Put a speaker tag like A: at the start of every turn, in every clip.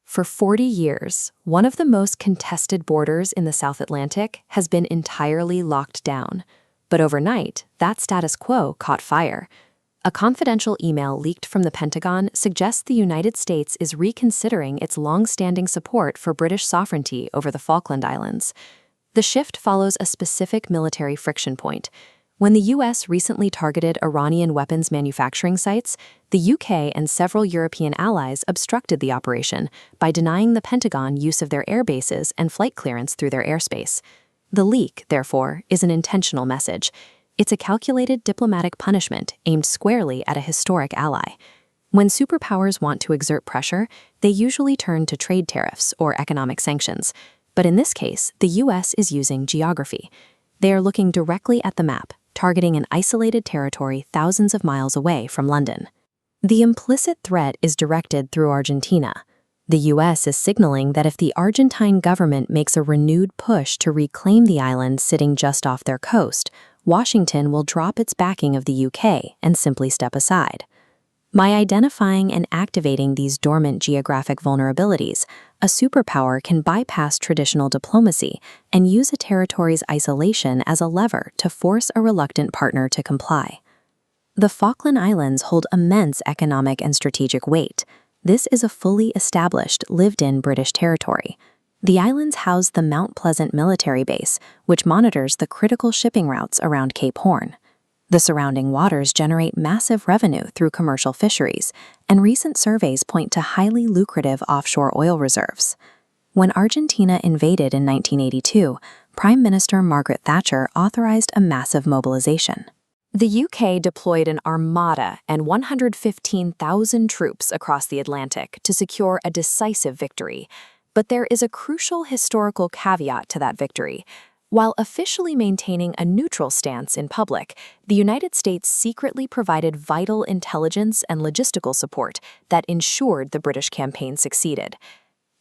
A: For 40 years, one of the most contested borders in the South Atlantic has been entirely locked down. But overnight, that status quo caught fire. A confidential email leaked from the Pentagon suggests the United States is reconsidering its long-standing support for British sovereignty over the Falkland Islands. The shift follows a specific military friction point. When the U.S. recently targeted Iranian weapons manufacturing sites, the UK and several European allies obstructed the operation by denying the Pentagon use of their air bases and flight clearance through their airspace. The leak, therefore, is an intentional message. It's a calculated diplomatic punishment aimed squarely at a historic ally. When superpowers want to exert pressure, they usually turn to trade tariffs or economic sanctions. But in this case, the U.S. is using geography. They are looking directly at the map, targeting an isolated territory thousands of miles away from London. The implicit threat is directed through Argentina. The U.S. is signaling that if the Argentine government makes a renewed push to reclaim the island sitting just off their coast, Washington will drop its backing of the UK and simply step aside. By identifying and activating these dormant geographic vulnerabilities, a superpower can bypass traditional diplomacy and use a territory's isolation as a lever to force a reluctant partner to comply. The Falkland Islands hold immense economic and strategic weight. This is a fully established, lived-in British territory. The islands house the Mount Pleasant military base, which monitors the critical shipping routes around Cape Horn. The surrounding waters generate massive revenue through commercial fisheries, and recent surveys point to highly lucrative offshore oil reserves. When Argentina invaded in 1982, Prime Minister Margaret Thatcher authorized a massive mobilization. The UK deployed an armada and 115,000 troops across the Atlantic to secure a decisive victory. But there is a crucial historical caveat to that victory. While officially maintaining a neutral stance in public, the United States secretly provided vital intelligence and logistical support that ensured the British campaign succeeded.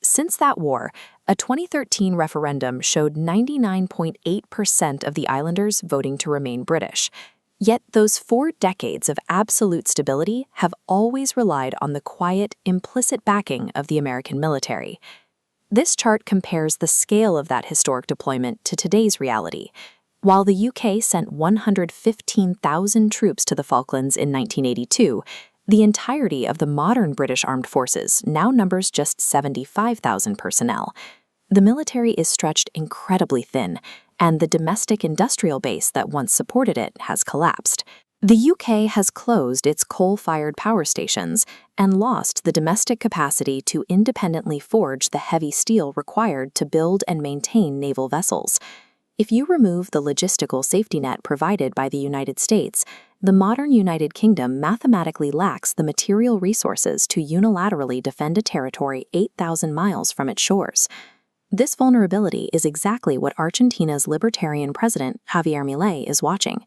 A: Since that war, a 2013 referendum showed 99.8% of the islanders voting to remain British. Yet those 4 decades of absolute stability have always relied on the quiet, implicit backing of the American military. This chart compares the scale of that historic deployment to today's reality. While the UK sent 115,000 troops to the Falklands in 1982, the entirety of the modern British armed forces now numbers just 75,000 personnel. The military is stretched incredibly thin, and the domestic industrial base that once supported it has collapsed. The UK has closed its coal-fired power stations and lost the domestic capacity to independently forge the heavy steel required to build and maintain naval vessels. If you remove the logistical safety net provided by the United States, the modern United Kingdom mathematically lacks the material resources to unilaterally defend a territory 8,000 miles from its shores. This vulnerability is exactly what Argentina's libertarian president, Javier Milei, is watching.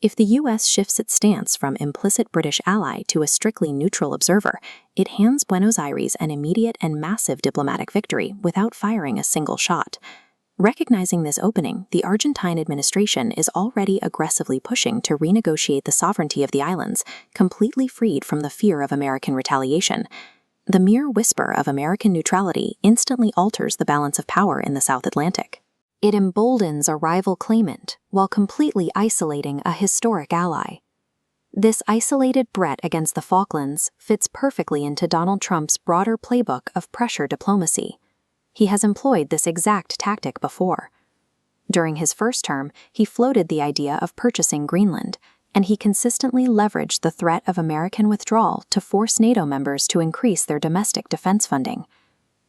A: If the U.S. shifts its stance from implicit British ally to a strictly neutral observer, it hands Buenos Aires an immediate and massive diplomatic victory without firing a single shot. Recognizing this opening, the Argentine administration is already aggressively pushing to renegotiate the sovereignty of the islands, completely freed from the fear of American retaliation. The mere whisper of American neutrality instantly alters the balance of power in the South Atlantic. It emboldens a rival claimant while completely isolating a historic ally. This isolated threat against the Falklands fits perfectly into Donald Trump's broader playbook of pressure diplomacy. He has employed this exact tactic before. During his first term, he floated the idea of purchasing Greenland, and he consistently leveraged the threat of American withdrawal to force NATO members to increase their domestic defense funding.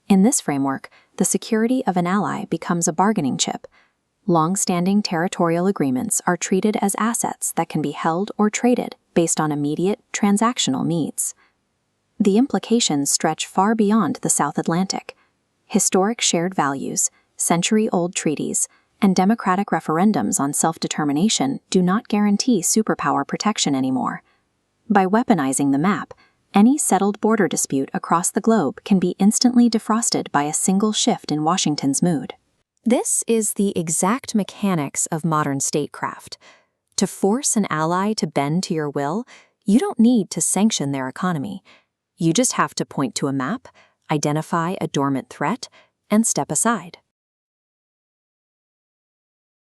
A: In this framework, the security of an ally becomes a bargaining chip. Long-standing territorial agreements are treated as assets that can be held or traded based on immediate, transactional needs. The implications stretch far beyond the South Atlantic. Historic shared values, century-old treaties, and democratic referendums on self-determination do not guarantee superpower protection anymore. By weaponizing the map, any settled border dispute across the globe can be instantly defrosted by a single shift in Washington's mood. This is the exact mechanics of modern statecraft. To force an ally to bend to your will, you don't need to sanction their economy. You just have to point to a map, identify a dormant threat, and step aside.